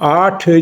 8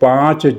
5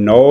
9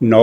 9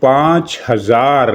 5000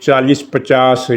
40-50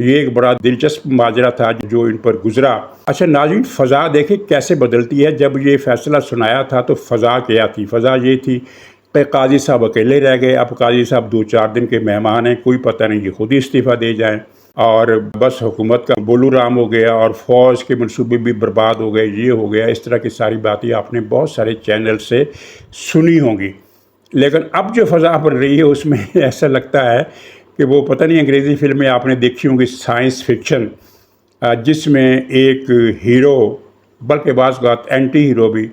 یہ ایک بڑا دلچسپ ماجرا تھا جو ان پر گزرا۔ اچھا ناظرین، فضا دیکھیں کیسے بدلتی ہے۔ جب یہ فیصلہ سنایا تھا تو فضا کیا تھی؟ فضا یہ تھی کہ قاضی صاحب اکیلے رہ گئے، اب قاضی صاحب 2-4 دن کے مہمان ہیں، کوئی پتہ نہیں یہ خود ہی استعفیٰ دے جائیں، اور بس حکومت کا بولو رام ہو گیا اور فوج کے منصوبے بھی برباد ہو گئے، یہ ہو گیا۔ اس طرح کی ساری باتیں آپ نے بہت سارے چینل سے سنی ہوں گی، لیکن اب جو فضا بن رہی ہے اس میں ایسا لگتا ہے کہ وہ پتہ نہیں، انگریزی فلمیں آپ نے دیکھی ہوں گی سائنس فکشن، جس میں ایک ہیرو، بلکہ بعض اوقات اینٹی ہیرو بھی،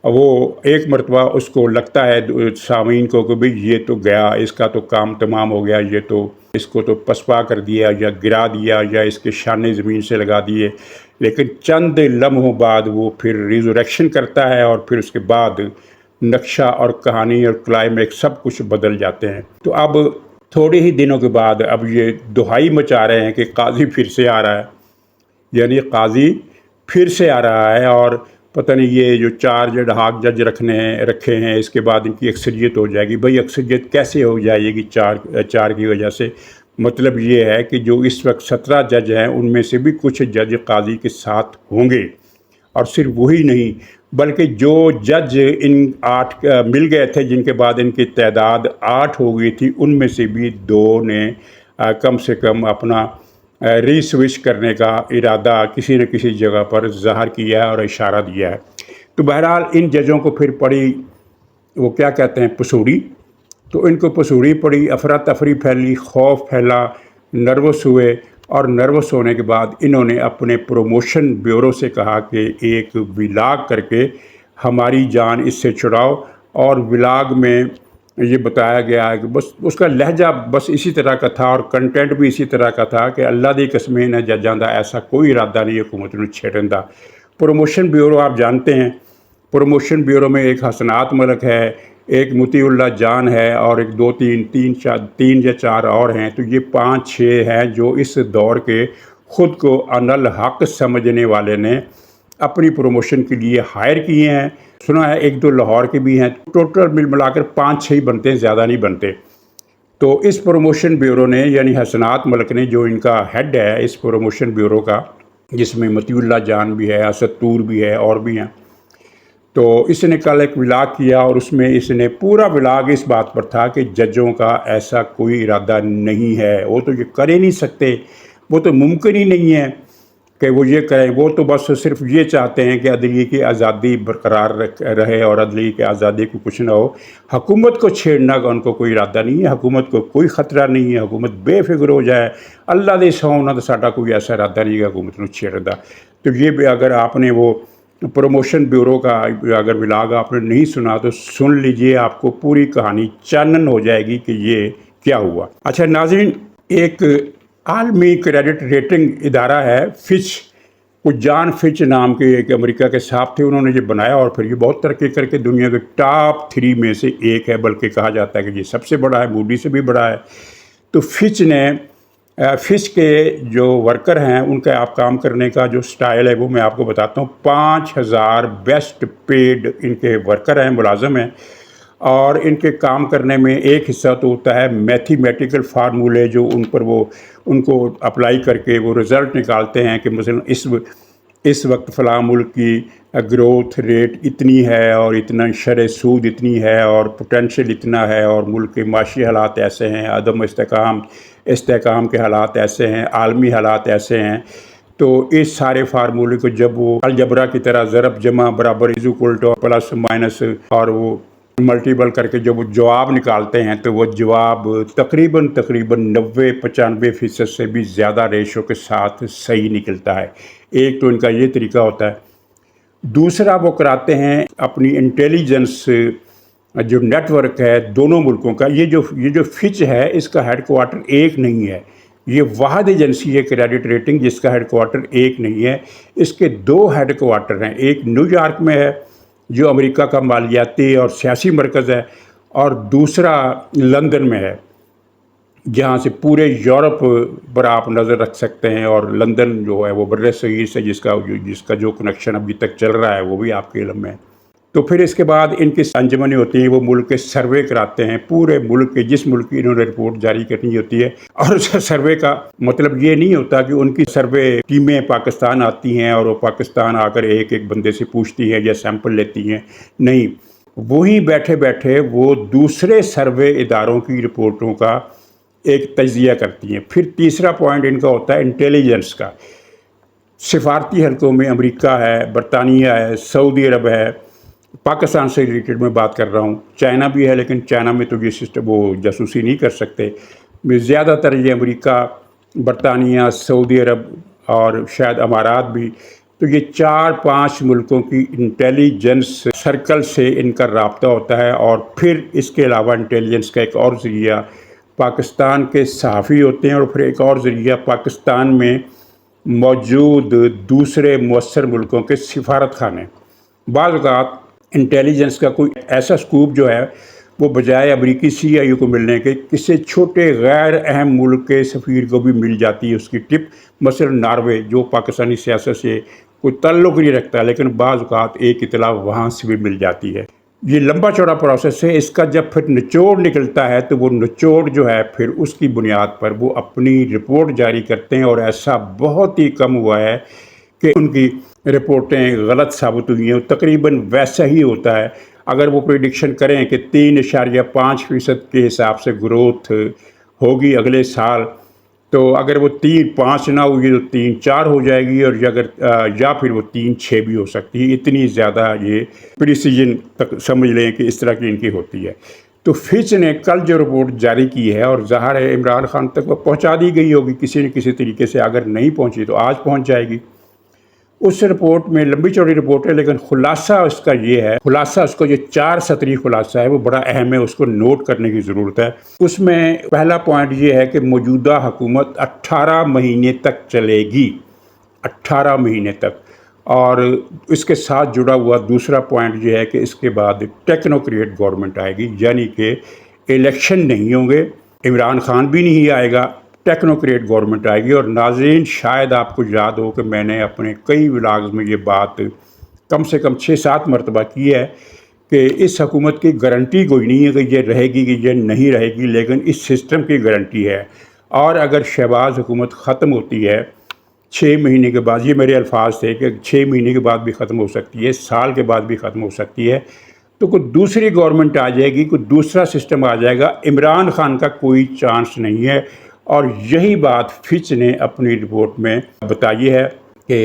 وہ ایک مرتبہ اس کو لگتا ہے سامعین کو کہ بھئی یہ تو گیا، اس کا تو کام تمام ہو گیا، یہ تو اس کو تو پسپا کر دیا یا گرا دیا یا اس کے شانے زمین سے لگا دیے، لیکن چند لمحوں بعد وہ پھر ریزوریکشن کرتا ہے اور پھر اس کے بعد نقشہ اور کہانی اور کلائمیکس سب کچھ بدل جاتے ہیں۔ تو اب تھوڑے ہی دنوں کے بعد اب یہ دہائی مچا رہے ہیں کہ قاضی پھر سے آ رہا ہے، یعنی قاضی پھر سے آ رہا ہے، اور پتہ نہیں یہ جو 4 جج رکھے ہیں اس کے بعد ان کی اکثریت ہو جائے گی۔ بھئی اکثریت کیسے ہو جائے گی 4 کی وجہ سے؟ مطلب یہ ہے کہ جو اس وقت 17 جج ہیں ان میں سے بھی کچھ جج قاضی کے ساتھ ہوں گے، اور صرف وہی نہیں بلکہ جو جج ان 8 مل گئے تھے جن کے بعد ان کی تعداد 8 ہو گئی تھی، ان میں سے بھی 2 نے کم سے کم اپنا ری سوئچ کرنے کا ارادہ کسی نہ کسی جگہ پر ظاہر کیا ہے اور اشارہ دیا ہے۔ تو بہرحال ان ججوں کو پھر پڑی وہ کیا کہتے ہیں پسوڑی، تو ان کو پسوڑی پڑی، افراتفری پھیلی، خوف پھیلا، نروس ہوئے، اور نروس ہونے کے بعد انہوں نے اپنے پروموشن بیورو سے کہا کہ ایک ولاگ کر کے ہماری جان اس سے چھڑاؤ، اور ولاگ میں یہ بتایا گیا ہے کہ بس اس کا لہجہ بس اسی طرح کا تھا اور کنٹینٹ بھی اسی طرح کا تھا کہ اللہ دی قسمیں نہ ججاں دا ایسا کوئی ارادہ نہیں حکومت نوں چھیڑن دا۔ پروموشن بیورو آپ جانتے ہیں، پروموشن بیورو میں ایک حسنات ملک ہے، ایک مطیع اللہ جان ہے، اور ایک 3 یا 4 اور ہیں۔ تو یہ 5-6 ہیں جو اس دور کے خود کو ان الحق سمجھنے والے نے اپنی پروموشن کے لیے ہائر کیے ہیں۔ سنا ہے 1-2 لاہور کے بھی ہیں، ٹوٹل ملا کر 5-6 ہی بنتے ہیں، زیادہ نہیں بنتے۔ تو اس پروموشن بیورو نے یعنی حسنات ملک نے، جو ان کا ہیڈ ہے اس پروموشن بیورو کا، جس میں مطیع اللہ جان بھی ہے، اسد طور بھی ہے اور بھی ہیں، تو اس نے کل ایک ولاگ کیا اور اس میں اس نے پورا ولاگ اس بات پر تھا کہ ججوں کا ایسا کوئی ارادہ نہیں ہے، وہ تو یہ کر ہی نہیں سکتے، وہ تو ممکن ہی نہیں ہے کہ وہ یہ کریں، وہ تو بس صرف یہ چاہتے ہیں کہ عدلیہ کی آزادی برقرار رہے اور عدلیہ کی آزادی کو کچھ نہ ہو۔ حکومت کو چھیڑنا کا ان کو کوئی ارادہ نہیں ہے، حکومت کو کوئی خطرہ نہیں ہے، حکومت بے فکر ہو جائے، اللہ دے سونا تو ساڈا کوئی ایسا ارادہ نہیں ہے حکومت نوں چھیڑن دا۔ تو یہ بھی اگر آپ نے وہ پروموشن بیورو کا اگر ولاگ آپ نے نہیں سنا تو سن لیجئے، آپ کو پوری کہانی چانن ہو جائے گی کہ یہ کیا ہوا۔ اچھا ناظرین، ایک عالمی کریڈٹ ریٹنگ ادارہ ہے فچ، وہ جان فچ نام کے ایک امریکہ کے صاحب تھے، انہوں نے یہ بنایا اور پھر یہ بہت ترقی کر کے دنیا کے ٹاپ 3 میں سے ایک ہے، بلکہ کہا جاتا ہے کہ یہ سب سے بڑا ہے، موڈی سے بھی بڑا ہے۔ تو فچ کے جو ورکر ہیں ان کا آپ کام کرنے کا جو سٹائل ہے وہ میں آپ کو بتاتا ہوں۔ 5000 بیسٹ پیڈ ان کے ورکر ہیں، ملازم ہیں، اور ان کے کام کرنے میں ایک حصہ تو ہوتا ہے میتھمیٹیکل فارمولے جو ان کو اپلائی کر کے وہ رزلٹ نکالتے ہیں کہ مثلا اس وقت فلاں ملک کی گروتھ ریٹ اتنی ہے اور اتنا شرح سود اتنی ہے اور پوٹینشیل اتنا ہے اور ملک کے معاشی حالات ایسے ہیں، عدم استحکام کے حالات ایسے ہیں، عالمی حالات ایسے ہیں۔ تو اس سارے فارمولے کو جب وہ الجبرا کی طرح ضرب جمع برابر is equal two plus minus اور وہ ملٹیپل کر کے جب وہ جواب نکالتے ہیں تو وہ جواب تقریباً 90-95% سے بھی زیادہ ریشو کے ساتھ صحیح نکلتا ہے۔ ایک تو ان کا یہ طریقہ ہوتا ہے، دوسرا وہ کراتے ہیں اپنی انٹیلیجنس جو نیٹ ورک ہے دونوں ملکوں کا۔ یہ جو فچ ہے اس کا ہیڈ کوارٹر ایک نہیں ہے، یہ واحد ایجنسی ہے کریڈٹ ریٹنگ جس کا ہیڈ کوارٹر ایک نہیں ہے، اس کے 2 ہیڈ کوارٹر ہیں، ایک نیو یارک میں ہے جو امریکہ کا مالیاتی اور سیاسی مرکز ہے، اور دوسرا لندن میں ہے جہاں سے پورے یورپ پر آپ نظر رکھ سکتے ہیں، اور لندن جو ہے وہ بر صغیر سے جس کا جو کنیکشن ابھی تک چل رہا ہے وہ بھی آپ کے علم میں ہے۔ تو پھر اس کے بعد ان کی انجمنیں ہوتی ہیں، وہ ملک کے سروے کراتے ہیں، پورے ملک کے جس ملک کی انہوں نے رپورٹ جاری کرنی ہوتی ہے۔ اور اس سروے کا مطلب یہ نہیں ہوتا کہ ان کی سروے ٹیمیں پاکستان آتی ہیں اور وہ پاکستان آ کر ایک ایک بندے سے پوچھتی ہیں یا سیمپل لیتی ہیں، نہیں، وہی بیٹھے بیٹھے وہ دوسرے سروے اداروں کی رپورٹوں کا ایک تجزیہ کرتی ہیں۔ پھر تیسرا پوائنٹ ان کا ہوتا ہے انٹیلیجنس کا۔ سفارتی حلقوں میں امریکہ ہے، برطانیہ ہے، سعودی عرب ہے، پاکستان سے ریلیٹڈ میں بات کر رہا ہوں، چائنا بھی ہے، لیکن چائنا میں تو یہ سسٹم وہ جاسوسی نہیں کر سکتے، زیادہ تر یہ امریکہ، برطانیہ، سعودی عرب اور شاید امارات بھی، تو یہ 4-5 ملکوں کی انٹیلیجنس سرکل سے ان کا رابطہ ہوتا ہے۔ اور پھر اس کے علاوہ انٹیلیجنس کا ایک اور ذریعہ پاکستان کے صحافی ہوتے ہیں، اور پھر ایک اور ذریعہ پاکستان میں موجود دوسرے مؤثر ملکوں کے سفارت خانے۔ بعض اوقات انٹیلیجنس کا کوئی ایسا سکوپ جو ہے وہ بجائے امریکی سی آئی او کو ملنے کے کسی چھوٹے غیر اہم ملک کے سفیر کو بھی مل جاتی ہے اس کی ٹپ، مثلا ناروے، جو پاکستانی سیاست سے کوئی تعلق نہیں رکھتا، لیکن بعض اوقات ایک اطلاع وہاں سے بھی مل جاتی ہے۔ یہ لمبا چوڑا پروسیس ہے، اس کا جب پھر نچوڑ نکلتا ہے تو وہ نچوڑ جو ہے پھر اس کی بنیاد پر وہ اپنی رپورٹ جاری کرتے ہیں، اور ایسا بہت ہی کم ہوا ہے کہ ان کی رپورٹیں غلط ثابت ہوئی ہیں۔ تقریباً ویسا ہی ہوتا ہے، اگر وہ پریڈکشن کریں کہ 3.5% کے حساب سے گروتھ ہوگی اگلے سال، تو اگر وہ 3.5 نہ ہوگی تو 3.4 ہو جائے گی، اور یا پھر وہ 3.6 بھی ہو سکتی ہے۔ اتنی زیادہ یہ پریسیجن تک سمجھ لیں کہ اس طرح کی ان کی ہوتی ہے۔ تو فچ نے کل جو رپورٹ جاری کی ہے، اور ظاہر ہے عمران خان تک وہ پہنچا دی گئی ہوگی کسی نہ کسی طریقے سے، اگر نہیں پہنچی تو آج پہنچ جائے گی۔ اس رپورٹ میں لمبی چوڑی رپورٹ ہے، لیکن خلاصہ اس کا یہ ہے، خلاصہ اس کا جو 4 سطری خلاصہ ہے وہ بڑا اہم ہے، اس کو نوٹ کرنے کی ضرورت ہے۔ اس میں پہلا پوائنٹ یہ ہے کہ موجودہ حکومت 18 مہینے تک چلے گی، 18 مہینے تک۔ اور اس کے ساتھ جڑا ہوا دوسرا پوائنٹ یہ ہے کہ اس کے بعد ٹیکنوکریٹ گورنمنٹ آئے گی، یعنی کہ الیکشن نہیں ہوں گے، عمران خان بھی نہیں آئے گا، ٹیکنوکریٹ گورنمنٹ آئے گی۔ اور ناظرین، شاید آپ کو یاد ہو کہ میں نے اپنے کئی ولاگز میں یہ بات کم سے کم 6-7 مرتبہ کی ہے کہ اس حکومت کی گارنٹی کوئی نہیں ہے کہ یہ رہے گی کہ یہ نہیں رہے گی، لیکن اس سسٹم کی گارنٹی ہے۔ اور اگر شہباز حکومت ختم ہوتی ہے 6 مہینے کے بعد، یہ میرے الفاظ تھے کہ 6 مہینے کے بعد بھی ختم ہو سکتی ہے، سال کے بعد بھی ختم ہو سکتی ہے، تو کوئی دوسری گورنمنٹ آ جائے گی، کوئی دوسرا سسٹم آ جائے گا، عمران خان کا کوئی چانس نہیں ہے۔ اور یہی بات فچ نے اپنی رپورٹ میں بتائی ہے کہ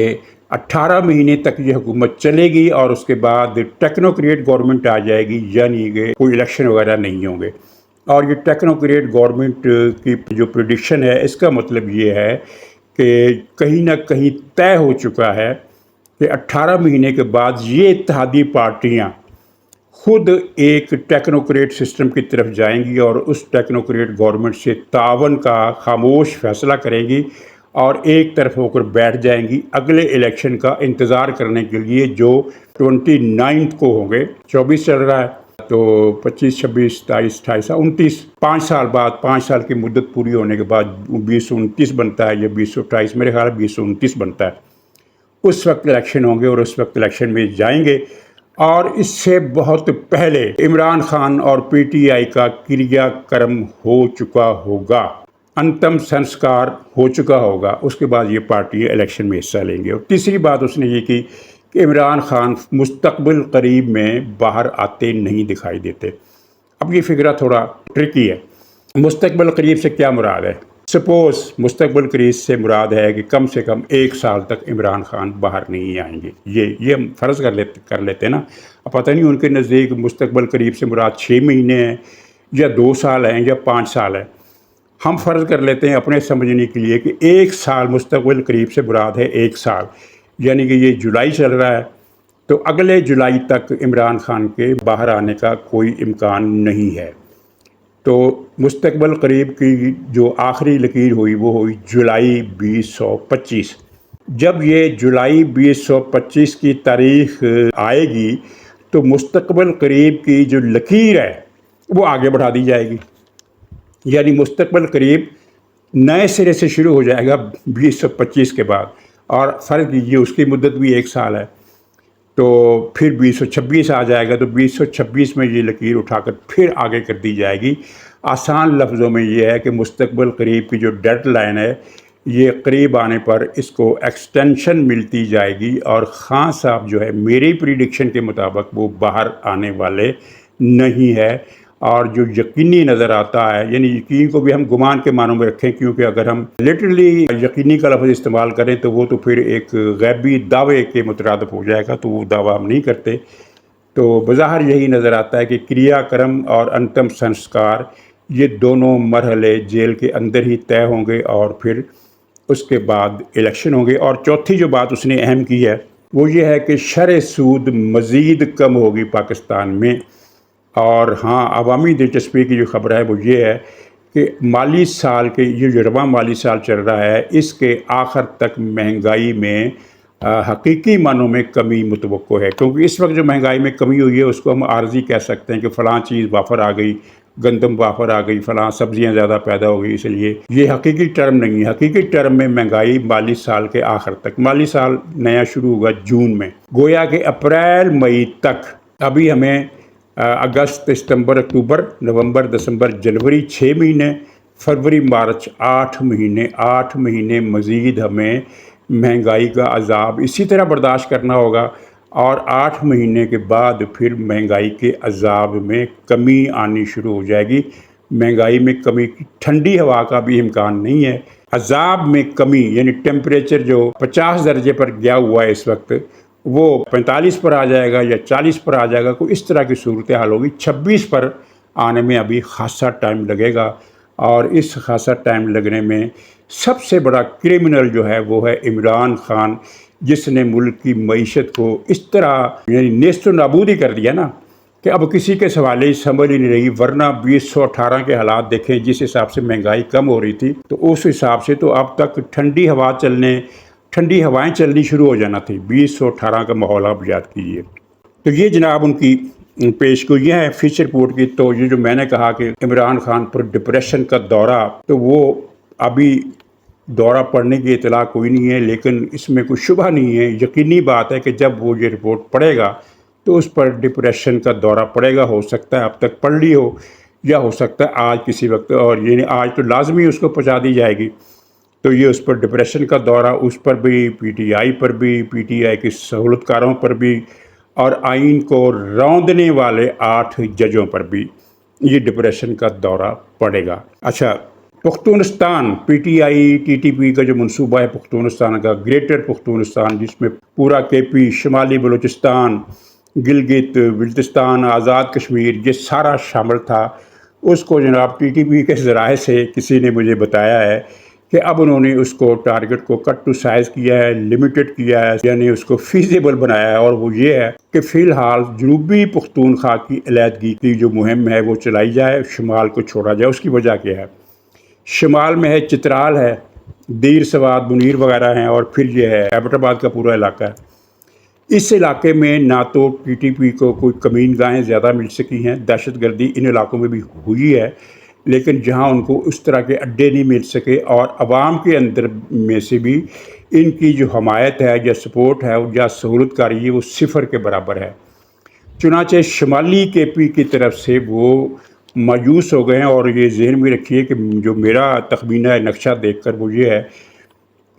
18 مہینے تک یہ حکومت چلے گی، اور اس کے بعد ٹیکنوکریٹ گورنمنٹ آ جائے گی، یعنی کہ کوئی الیکشن وغیرہ نہیں ہوں گے۔ اور یہ ٹیکنوکریٹ گورنمنٹ کی جو پریڈکشن ہے، اس کا مطلب یہ ہے کہ کہیں نہ کہیں طے ہو چکا ہے کہ 18 مہینے کے بعد یہ اتحادی پارٹیاں خود ایک ٹیکنوکریٹ سسٹم کی طرف جائیں گی، اور اس ٹیکنوکریٹ گورنمنٹ سے تعاون کا خاموش فیصلہ کریں گی، اور ایک طرف ہو کر بیٹھ جائیں گی اگلے الیکشن کا انتظار کرنے کے لیے، جو 29 کو ہوں گے۔ 24 چل رہا ہے تو 25، 26، 27، 28، 29، 5 سال بعد، 5 سال کی مدت پوری ہونے کے بعد 2029 بنتا ہے، یا 2028، میرے خیال 2029 بنتا ہے۔ اس وقت الیکشن ہوں گے، اور اس وقت الیکشن میں جائیں گے۔ اور اس سے بہت پہلے عمران خان اور پی ٹی آئی کا کریا کرم ہو چکا ہوگا، انتم سنسکار ہو چکا ہوگا، اس کے بعد یہ پارٹی الیکشن میں حصہ لیں گے۔ اور تیسری بات اس نے یہ کی کہ عمران خان مستقبل قریب میں باہر آتے نہیں دکھائی دیتے۔ اب یہ فکرہ تھوڑا ٹرکی ہے، مستقبل قریب سے کیا مراد ہے؟ سپوز مستقبل قریب سے مراد ہے کہ کم سے کم 1 سال تک عمران خان باہر نہیں آئیں گے، یہ ہم فرض کر لیتے ہیں نا۔ اب پتہ نہیں ان کے نزدیک مستقبل قریب سے مراد 6 مہینے ہیں، یا 2 سال ہیں، یا 5 سال ہیں۔ ہم فرض کر لیتے ہیں اپنے سمجھنے کے لیے کہ 1 سال مستقبل قریب سے مراد ہے 1 سال، یعنی کہ یہ جولائی چل رہا ہے، تو اگلے جولائی تک عمران خان کے باہر آنے کا کوئی امکان نہیں ہے۔ تو مستقبل قریب کی جو آخری لکیر ہوئی وہ ہوئی جولائی 2025۔ جب یہ جولائی 2025 کی تاریخ آئے گی تو مستقبل قریب کی جو لکیر ہے وہ آگے بڑھا دی جائے گی، یعنی مستقبل قریب نئے سرے سے شروع ہو جائے گا 2025 کے بعد، اور فرض کیجیے اس کی مدت بھی 1 سال ہے۔ تو پھر 2026 آ جائے گا، تو 2026 میں یہ لکیر اٹھا کر پھر آگے کر دی جائے گی۔ آسان لفظوں میں یہ ہے کہ مستقبل قریب کی جو ڈیڈ لائن ہے، یہ قریب آنے پر اس کو ایکسٹینشن ملتی جائے گی، اور خان صاحب جو ہے میری پریڈکشن کے مطابق وہ باہر آنے والے نہیں ہے۔ اور جو یقینی نظر آتا ہے، یعنی یقین کو بھی ہم گمان کے معنوں میں رکھیں، کیونکہ اگر ہم لٹرلی یقینی کا لفظ استعمال کریں تو وہ تو پھر ایک غیبی دعوے کے مترادف ہو جائے گا، تو وہ دعویٰ ہم نہیں کرتے۔ تو بظاہر یہی نظر آتا ہے کہ کریا کرم اور انتم سنسکار یہ دونوں مرحلے جیل کے اندر ہی طے ہوں گے، اور پھر اس کے بعد الیکشن ہوں گے۔ اور چوتھی جو بات اس نے اہم کی ہے وہ یہ ہے کہ شرح سود مزید کم ہوگی پاکستان میں۔ اور ہاں، عوامی دلچسپی کی جو خبر ہے وہ یہ ہے کہ مالی سال کے یہ جو رواں مالی سال چل رہا ہے، اس کے آخر تک مہنگائی میں حقیقی معنوں میں کمی متوقع ہے، کیونکہ اس وقت جو مہنگائی میں کمی ہوئی ہے اس کو ہم عارضی کہہ سکتے ہیں کہ فلاں چیز وافر آ گئی، گندم وافر آ گئی، فلاں سبزیاں زیادہ پیدا ہو گئی، اس لیے یہ حقیقی ٹرم نہیں ہے۔ حقیقی ٹرم میں مہنگائی مالی سال کے آخر تک، مالی سال نیا شروع ہوگا جون میں، گویا کہ اپریل مئی تک، ابھی ہمیں اگست ستمبر اکتوبر نومبر دسمبر جنوری 6 مہینے، فروری مارچ 8 مہینے مزید ہمیں مہنگائی کا عذاب اسی طرح برداشت کرنا ہوگا، اور 8 مہینے کے بعد پھر مہنگائی کے عذاب میں کمی آنی شروع ہو جائے گی۔ مہنگائی میں کمی کی ٹھنڈی ہوا کا بھی امکان نہیں ہے، عذاب میں کمی، یعنی ٹیمپریچر جو 50 درجے پر گیا ہوا ہے اس وقت، وہ 45 پر آ جائے گا یا 40 پر آ جائے گا، کوئی اس طرح کی صورتحال ہوگی۔ 26 پر آنے میں ابھی خاصا ٹائم لگے گا، اور اس خاصا ٹائم لگنے میں سب سے بڑا کرمنل جو ہے وہ ہے عمران خان، جس نے ملک کی معیشت کو اس طرح یعنی نیست و نابود ہی کر دیا نا کہ اب کسی کے سوالے ہی سمجھ ہی نہیں رہی۔ ورنہ 2018 کے حالات دیکھیں، جس حساب سے مہنگائی کم ہو رہی تھی تو اس حساب سے تو اب تک ٹھنڈی ہوائیں چلنی شروع ہو جانا تھی۔ 2018 کا ماحول آپ یاد کیجیے۔ تو یہ جناب ان کی پیشگوئیاں ہیں فیچر رپورٹ کی۔ تو یہ جو میں نے کہا کہ عمران خان پر ڈپریشن کا دورہ، تو وہ ابھی دورہ پڑنے کی اطلاع کوئی نہیں ہے، لیکن اس میں کوئی شبہ نہیں ہے، یقینی بات ہے کہ جب وہ یہ رپورٹ پڑھے گا تو اس پر ڈپریشن کا دورہ پڑے گا۔ ہو سکتا ہے اب تک پڑھ لی ہو، یا ہو سکتا ہے آج کسی وقت، اور یعنی آج تو لازمی اس کو پہنچا دی جائے گی۔ تو یہ اس پر ڈپریشن کا دورہ، اس پر بھی، پی ٹی آئی پر بھی، پی ٹی آئی کی سہولت کاروں پر بھی، اور آئین کو روندنے والے 8 ججوں پر بھی یہ ڈپریشن کا دورہ پڑے گا۔ اچھا، Pakhtunistan, P T I T T P کا جو منصوبہ ہے پختونستان کا، گریٹر پختونستان، جس میں پورا کے پی، شمالی بلوچستان، گلگت بلتستان، آزاد کشمیر، یہ سارا شامل تھا، اس کو جناب ٹی ٹی پی کے ذرائع سے کسی نے مجھے بتایا ہے کہ اب انہوں نے اس کو ٹارگٹ کو کٹ ٹو سائز کیا ہے، لمیٹڈ کیا ہے، یعنی اس کو فیزیبل بنایا ہے، اور وہ یہ ہے کہ فی الحال جنوبی پختونخوا کی علیحدگی کی جو مہم ہے وہ چلائی جائے، شمال کو چھوڑا جائے۔ اس کی وجہ کیا ہے؟ شمال میں ہے چترال ہے، دیر سوات، منیر وغیرہ ہیں، اور پھر یہ ہے ایبٹ آباد کا پورا علاقہ ہے۔ اس علاقے میں نہ تو ٹی ٹی پی کو کوئی کمین گاہیں زیادہ مل سکی ہیں، دہشت گردی ان علاقوں میں بھی ہوئی ہے، لیکن جہاں ان کو اس طرح کے اڈے نہیں مل سکے، اور عوام کے اندر میں سے بھی ان کی جو حمایت ہے یا سپورٹ ہے یا سہولت کاری ہے وہ صفر کے برابر ہے۔ چنانچہ شمالی کے پی کی طرف سے وہ مایوس ہو گئے ہیں، اور یہ ذہن میں رکھیے کہ جو میرا تخمینہ نقشہ دیکھ کر وہ یہ ہے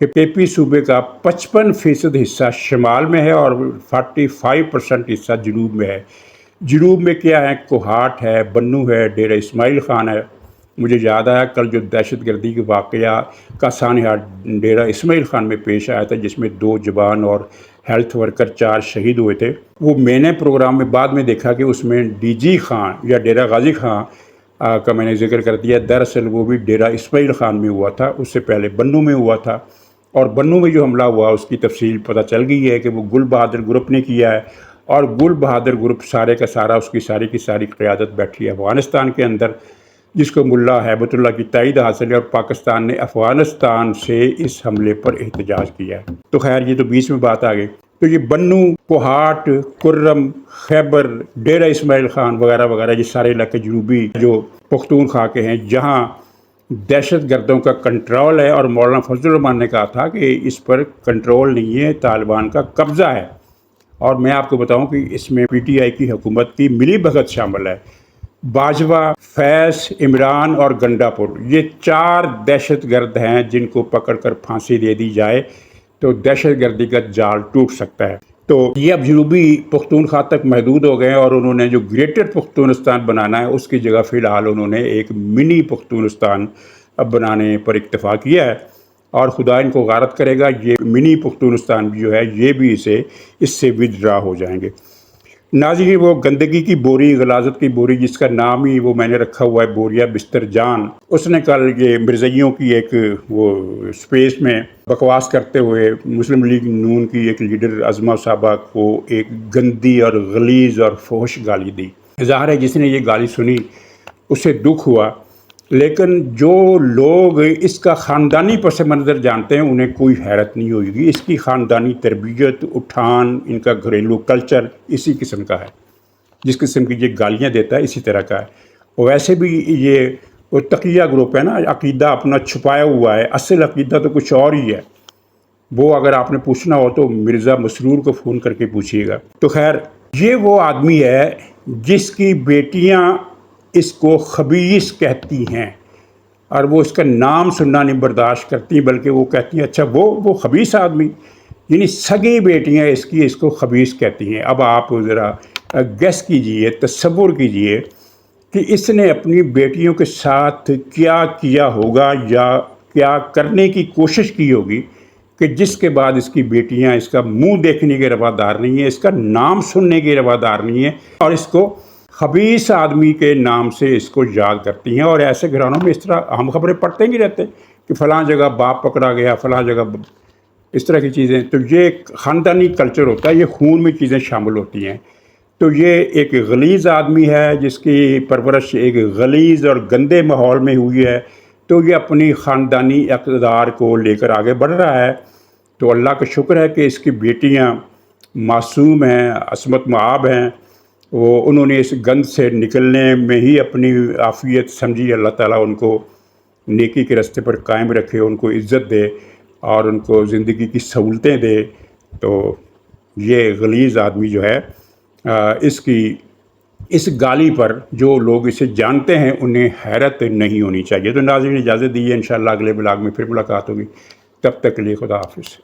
کہ کے پی صوبے کا 55% حصہ شمال میں ہے اور 45% حصہ جنوب میں ہے۔ جنوب میں کیا ہے؟ کوہاٹ ہے، بنو ہے، ڈیرہ اسماعیل خان ہے۔ مجھے یاد آیا کل جو دہشت گردی کے واقعہ کا سانحہ ڈیرہ اسماعیل خان میں پیش آیا تھا، جس میں 2 جوان اور ہیلتھ ورکر 4 شہید ہوئے تھے، وہ میں نے پروگرام میں بعد میں دیکھا کہ اس میں ڈی جی خان یا ڈیرہ غازی خان کا میں نے ذکر کر دیا، دراصل وہ بھی ڈیرہ اسماعیل خان میں ہوا تھا، اس سے پہلے بنو میں ہوا تھا، اور بنو میں جو حملہ ہوا اس کی تفصیل پتہ چل گئی ہے کہ وہ گل بہادر گروپ نے کیا ہے، اور گل بہادر گروپ سارے کا سارا، اس کی ساری کی ساری قیادت بیٹھی ہے افغانستان کے اندر، جس کو ملا ہیبت اللہ کی تائید حاصل ہے، اور پاکستان نے افغانستان سے اس حملے پر احتجاج کیا ہے۔ تو خیر یہ تو بیچ میں بات آ گئی۔ تو یہ بنو، کوہاٹ، کرم، خیبر، ڈیرہ اسماعیل خان وغیرہ وغیرہ، یہ سارے علاقے جنوبی جو پختونخوا کے ہیں، جہاں دہشت گردوں کا کنٹرول ہے، اور مولانا فضل الرحمان نے کہا تھا کہ اس پر کنٹرول نہیں ہے، طالبان کا قبضہ ہے، اور میں آپ کو بتاؤں کہ اس میں پی ٹی آئی کی حکومت کی ملی بھگت شامل ہے۔ باجوہ، فیض، عمران اور گنڈا پور، یہ 4 دہشت گرد ہیں جن کو پکڑ کر پھانسی دے دی جائے تو دہشت گردی کا جال ٹوٹ سکتا ہے۔ تو یہ اب جنوبی پختونخوا تک محدود ہو گئے ہیں، اور انہوں نے جو گریٹر پختونستان بنانا ہے اس کی جگہ فی الحال انہوں نے ایک منی پختونستان اب بنانے پر اکتفا کیا ہے، اور خدا ان کو غارت کرے گا، یہ منی پختونستان بھی جو ہے یہ بھی اس سے ودرا ہو جائیں گے۔ ناظرین، وہ گندگی کی بوری، غلاظت کی بوری، جس کا نام ہی وہ میں نے رکھا ہوا ہے بوریا بستر جان، اس نے کل یہ مرزائیوں کی ایک وہ سپیس میں بکواس کرتے ہوئے مسلم لیگ نون کی ایک لیڈر عظمہ صاحبہ کو ایک گندی اور غلیظ اور فحش گالی دی۔ ظاہر ہے جس نے یہ گالی سنی اسے دکھ ہوا، لیکن جو لوگ اس کا خاندانی پس منظر جانتے ہیں انہیں کوئی حیرت نہیں ہوئے گی۔ اس کی خاندانی تربیت، اٹھان، ان کا گھریلو کلچر اسی قسم کا ہے، جس قسم کی یہ گالیاں دیتا ہے اسی طرح کا ہے۔ ویسے بھی یہ وہ تقیہ گروپ ہے نا، عقیدہ اپنا چھپایا ہوا ہے، اصل عقیدہ تو کچھ اور ہی ہے۔ وہ اگر آپ نے پوچھنا ہو تو مرزا مسرور کو فون کر کے پوچھیے گا۔ تو خیر، یہ وہ آدمی ہے جس کی بیٹیاں اس کو خبیث کہتی ہیں، اور وہ اس کا نام سننا نہیں برداشت کرتی، بلکہ وہ کہتی ہیں اچھا وہ خبیث آدمی، یعنی سگی بیٹیاں اس کو خبیث کہتی ہیں۔ اب آپ ذرا گیس کیجئے، تصور کیجئے کہ اس نے اپنی بیٹیوں کے ساتھ کیا کیا ہوگا یا کیا کرنے کی کوشش کی ہوگی کہ جس کے بعد اس کی بیٹیاں اس کا منہ دیکھنے کے روادار نہیں ہیں، اس کا نام سننے کے روادار نہیں ہیں، اور اس کو خبیث آدمی کے نام سے اس کو یاد کرتی ہیں۔ اور ایسے گھرانوں میں اس طرح ہم خبریں پڑھتے نہیں رہتے کہ فلاں جگہ باپ پکڑا گیا، فلاں جگہ اس طرح کی چیزیں۔ تو یہ ایک خاندانی کلچر ہوتا ہے، یہ خون میں چیزیں شامل ہوتی ہیں۔ تو یہ ایک غلیظ آدمی ہے جس کی پرورش ایک غلیظ اور گندے ماحول میں ہوئی ہے، تو یہ اپنی خاندانی اقتدار کو لے کر آگے بڑھ رہا ہے۔ تو اللہ کا شکر ہے کہ اس کی بیٹیاں معصوم ہیں، عصمت مآب ہیں، انہوں نے اس گند سے نکلنے میں ہی اپنی عافیت سمجھی۔ اللہ تعالیٰ ان کو نیکی کے راستے پر قائم رکھے، ان کو عزت دے اور ان کو زندگی کی سہولتیں دے۔ تو یہ غلیظ آدمی جو ہے اس گالی پر جو لوگ اسے جانتے ہیں انہیں حیرت نہیں ہونی چاہیے۔ تو ناظرین، اجازت دیجیے، انشاءاللہ اگلے بلاگ میں پھر ملاقات ہوگی، تب تک کے لیے خدا حافظ۔